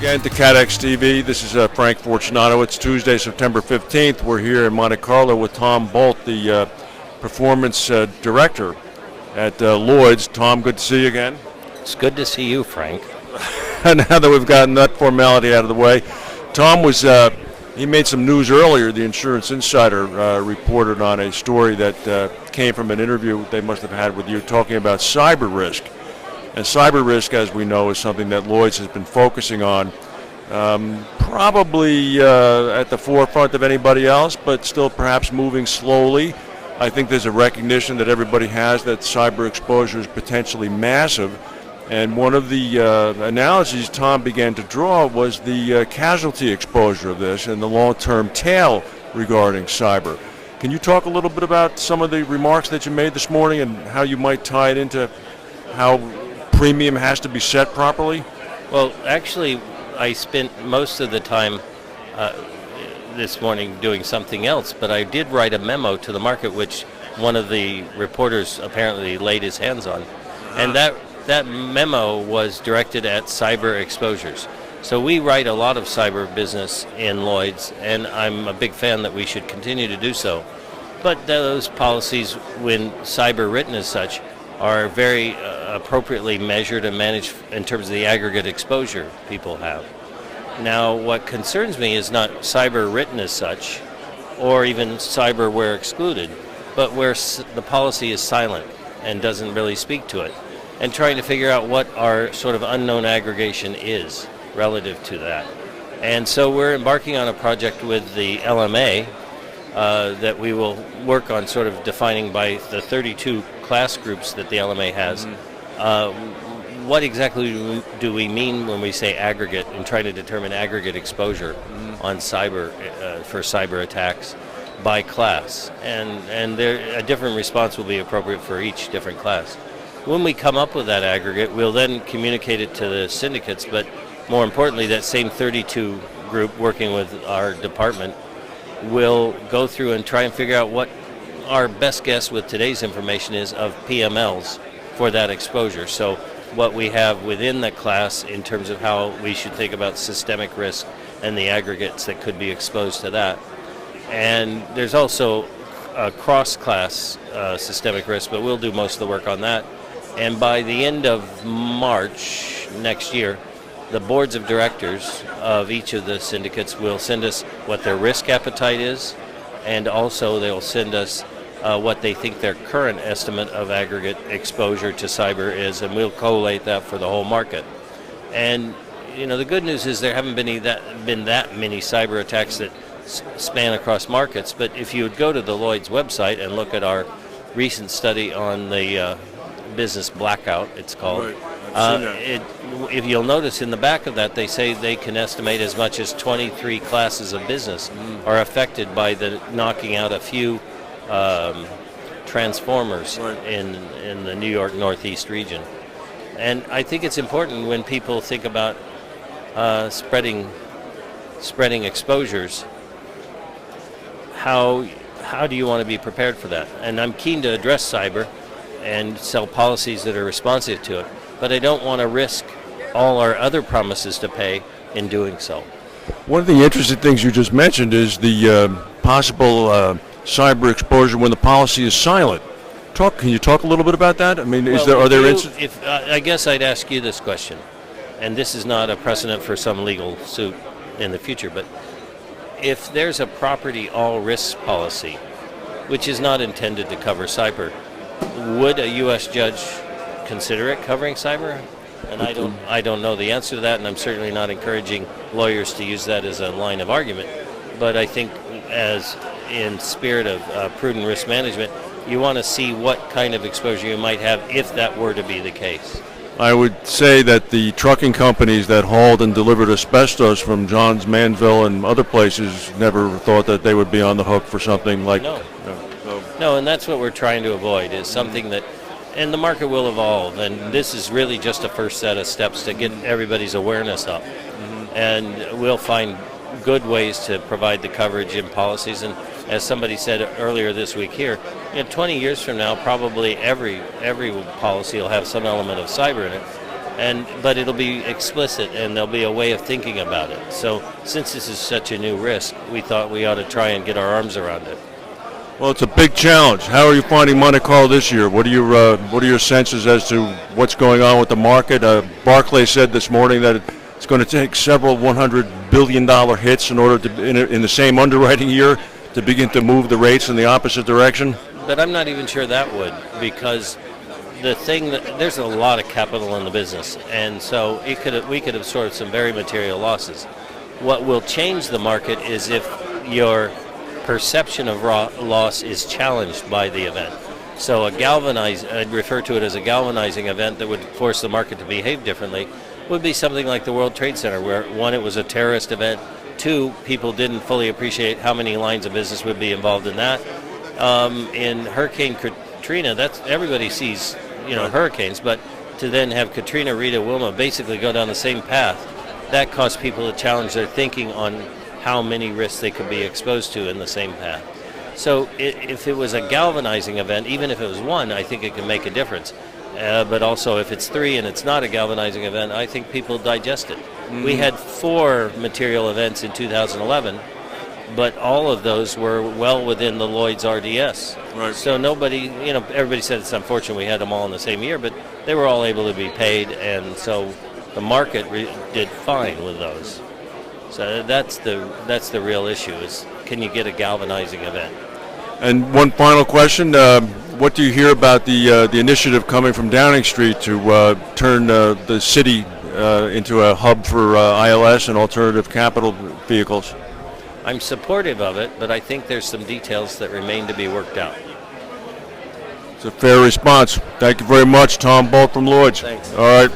again to CatX TV. This is Frank Fortunato. It's Tuesday, September 15th. We're here in Monte Carlo with Tom Bolt, the performance director at Lloyd's. Tom, good to see you again. It's good to see you, Frank. Now that we've gotten that formality out of the way, Tom was he made some news earlier. The Insurance Insider reported on a story that came from an interview they must have had with you talking about cyber risk. And cyber risk, as we know, is something that Lloyd's has been focusing on, probably at the forefront of anybody else, but still perhaps moving slowly. I think there's a recognition that everybody has that cyber exposure is potentially massive. And one of the analogies Tom began to draw was the casualty exposure of this and the long-term tail regarding cyber. Can you talk a little bit about some of the remarks that you made this morning and how you might tie it into how premium has to be set properly? Well, actually, I spent most of the time this morning doing something else, but I did write a memo to the market, which one of the reporters apparently laid his hands on. And that memo was directed at cyber exposures. So we write a lot of cyber business in Lloyd's, and I'm a big fan that we should continue to do so. But those policies, when cyber written as such, are very appropriately measured and managed in terms of the aggregate exposure people have. Now, what concerns me is not cyber written as such, or even cyber where excluded, but where the policy is silent and doesn't really speak to it, and trying to figure out what our sort of unknown aggregation is relative to that. And so we're embarking on a project with the LMA that we will work on sort of defining by the 32 class groups that the LMA has. What exactly do we mean when we say aggregate and try to determine aggregate exposure on cyber for cyber attacks by class? And a different response will be appropriate for each different class. When we come up with that aggregate, we'll then communicate it to the syndicates, but more importantly, that same 32 group working with our department will go through and try and figure out what our best guess with today's information is of PMLs for that exposure. So what we have within the class in terms of how we should think about systemic risk and the aggregates that could be exposed to that. And there's also a cross-class systemic risk, but we'll do most of the work on that. And by the end of March next year, the boards of directors of each of the syndicates will send us what their risk appetite is, and also they'll send us what they think their current estimate of aggregate exposure to cyber is, and we'll collate that for the whole market. And you know, the good news is there haven't been that many cyber attacks that span across markets, but if you would go to the Lloyd's website and look at our recent study on the business blackout, it's called, right. if you'll notice in the back of that, they say they can estimate as much as 23 classes of business are affected by the knocking out a few transformers in the New York Northeast region. And I think it's important when people think about spreading exposures, how do you want to be prepared for that? And I'm keen to address cyber and sell policies that are responsive to it, but I don't want to risk all our other promises to pay in doing so. One of the interesting things you just mentioned is the possible cyber exposure when the policy is silent. Can you talk a little bit about that? I mean, are there instances? I guess I'd ask you this question, and this is not a precedent for some legal suit in the future, but if there's a property all risk policy, which is not intended to cover cyber, would a U.S. judge consider it covering cyber? And I don't know the answer to that, and I'm certainly not encouraging lawyers to use that as a line of argument. But I think, as in spirit of prudent risk management, you want to see what kind of exposure you might have if that were to be the case. I would say that the trucking companies that hauled and delivered asbestos from Johns Manville and other places never thought that they would be on the hook for something like... No, and that's what we're trying to avoid, is something that... And the market will evolve, and this is really just a first set of steps to get everybody's awareness up. And we'll find good ways to provide the coverage in policies. And as somebody said earlier this week here, 20 years from now, probably every policy will have some element of cyber in it. But it'll be explicit, and there'll be a way of thinking about it. So since this is such a new risk, we thought we ought to try and get our arms around it. Well, it's a big challenge. How are you finding Monte Carlo this year? What are your senses as to what's going on with the market? Barclays said this morning that it's going to take several $100 billion hits in order to, in the same underwriting year, to begin to move the rates in the opposite direction. But I'm not even sure that would, because there's a lot of capital in the business, and so we could absorb some very material losses. What will change the market is if your perception of loss is challenged by the event. So I'd refer to it as a galvanizing event that would force the market to behave differently, would be something like the World Trade Center, where one, it was a terrorist event, two, people didn't fully appreciate how many lines of business would be involved in that. In Hurricane Katrina, everybody sees hurricanes, but to then have Katrina, Rita, Wilma basically go down the same path, that caused people to challenge their thinking on how many risks they could be exposed to in the same path. So if it was a galvanizing event, even if it was one, I think it can make a difference. But also if it's three and it's not a galvanizing event, I think people digest it. Mm-hmm. We had 4 material events in 2011, but all of those were well within the Lloyd's RDS. Right. So nobody, everybody said it's unfortunate we had them all in the same year, but they were all able to be paid, and so the market did fine with those. So that's the real issue, is can you get a galvanizing event? And one final question, what do you hear about the initiative coming from Downing Street to turn the city into a hub for ILS and alternative capital vehicles? I'm supportive of it, but I think there's some details that remain to be worked out. It's a fair response. Thank you very much, Tom Bolt from Lloyd's. Thanks. All right.